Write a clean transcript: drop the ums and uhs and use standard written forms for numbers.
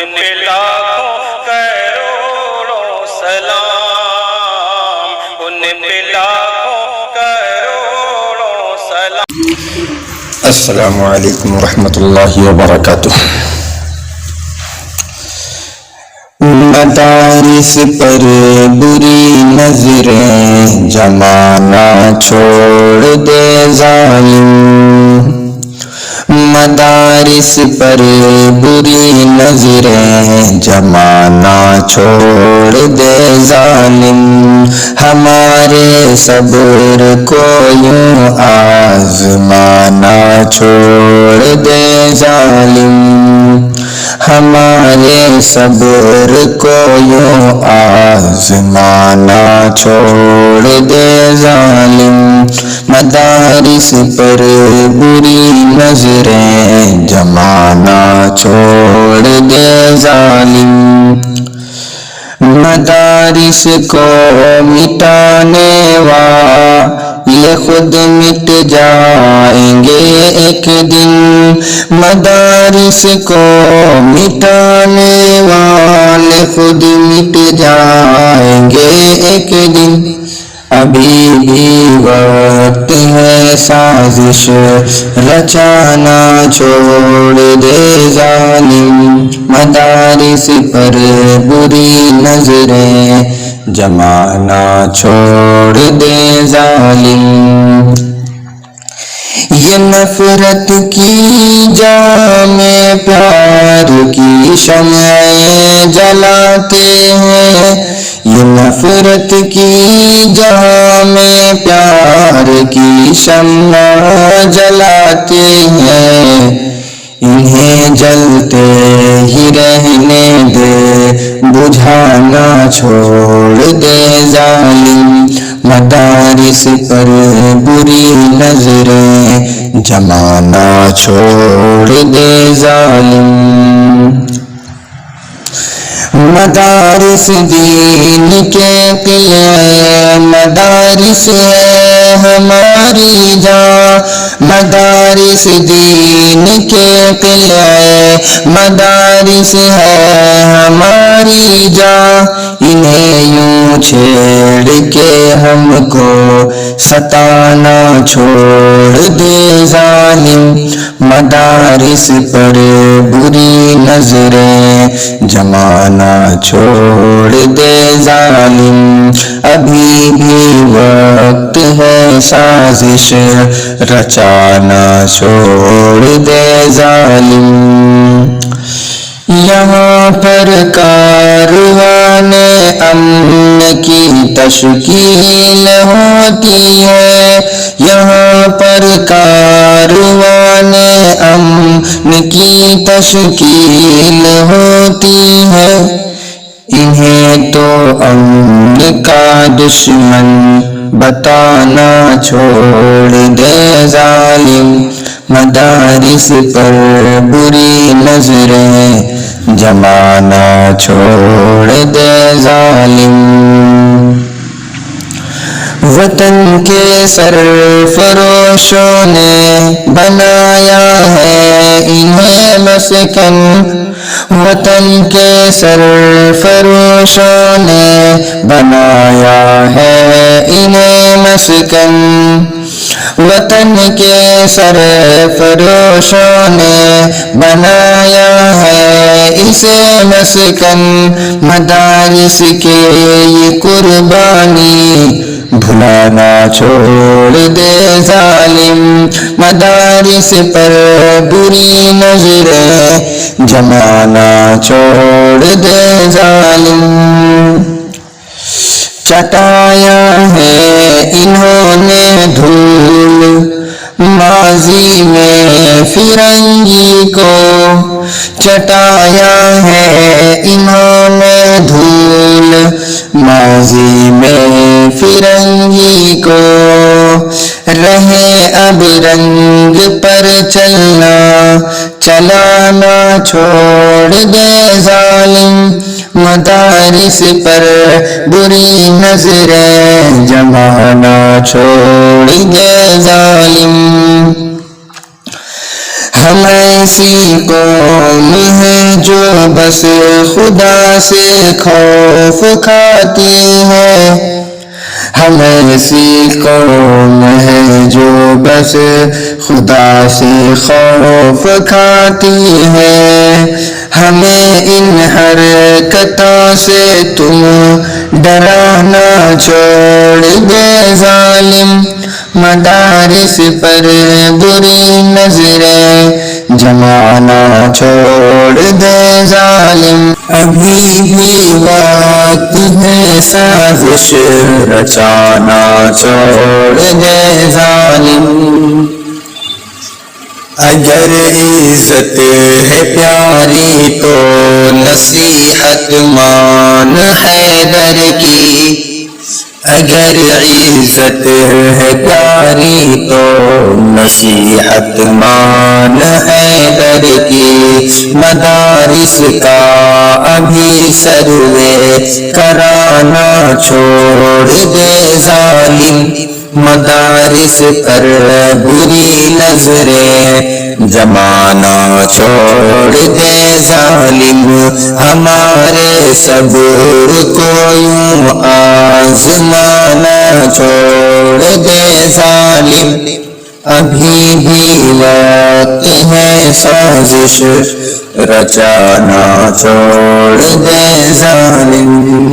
پہ لاکھوں کروڑوں سلام، ان پہ لاکھوں کروڑوں سلام۔ السلام علیکم ورحمۃ اللہ وبرکاتہ۔ مدارس پر بری نظریں جمانا چھوڑ دے ظالم، مدارس پر بری نظریں جمانا چھوڑ دے ظالم، ہمارے صبر کو یوں آزمانا چھوڑ دے ظالم، ہمارے صبر کو یوں آزمانا چھوڑ دے ظالم، مدارس پر بری نظریں جمانا چھوڑ دے ظالم، مدارس کو مٹانے والے خود مٹ جائیں گے ایک دن، مدارس کو مٹانے والے خود مٹ جائیں گے ایک دن، ابھی بھی وقت ہے سازش رچانا چھوڑ دے ظالم، مدارس پر بری نظریں جمانا چھوڑ دے ظالم، یہ نفرت کی جام پیار کی شمعیں جلاتے ہیں، یہ نفرت کی جام پیار کی شمع جلاتے ہیں، انہیں جلتے ہی رہنے دے بجھانا چھوڑ دے ظالم، مدارس پر بری نظریں جمانا چھوڑ دے ظالم، مدارس دین کے قلعے مدارس ہے ہماری جان، مدارس دین کے قلعے مدارس ہے ہماری جان، انہیں یوں چھیڑ کے ہم کو ستانا چھوڑ دے ظالم، مدارس پر بری نظریں جمانا چھوڑ دے ظالم، ابھی بھی وقت ہے سازش رچانا چھوڑ دے ظالم، یہاں پر کاروان امن کی تشکیل ہوتی ہے، یہاں پر کاروان امن کی تشکیل ہوتی ہے، انہیں تو امن کا دشمن بتانا چھوڑ دے ظالم، مدارس پر بری نظریں جمانا چھوڑ دے ظالم، وطن کے سرفروشوں نے بنایا ہے انہیں مسکن، وطن کے سرفروشوں نے بنایا ہے انہیں مسکن، وطن کے سرفروشوں نے بنایا ہے اسے مسکن، مدارس کے یہ قربانی بھلانا چھوڑ دے ظالم، مدارس پر بری نظریں جمانا چھوڑ دے ظالم، چٹایا ہے انہوں نے دھول ماضی میں فرنگی کو، چٹایا ہے انہوں نے دھول ماضی میں فرنگی کو، رہے اب رنگ پر چلنا چلانا چھوڑ دے ظالم، مدارس پر بری نظریں جمانا چھوڑ دے ظالم، ہم ایسی قوم ہیں جو بس خدا سے خوف کھاتی ہے، ہم ایسی قوم ہے جو بس خدا سے خوف کھاتی ہے، ہمیں ان حرکتوں سے تم ڈرانا چھوڑ دے ظالم، مدارس پر بری نظریں جمانا چھوڑ دے ظالم، ابھی بھی وقت ہے سازش رچانا چھوڑ دے ظالم، اگر عزت ہے پیاری تو نصیحت مان حیدر کی، اگر عزت ہے پیاری تو نصیحت مان حیدر کی، مدارس کا ابھی سروے کرانا چھوڑ دے ظالم، مدارس پر بری نظریں جمانا چھوڑ دے ظالم، ہمارے صبر کو یوں آزمانا چھوڑ دے ظالم، ابھی بھی وقت ہے سازش رچانا چھوڑ دے ظالم۔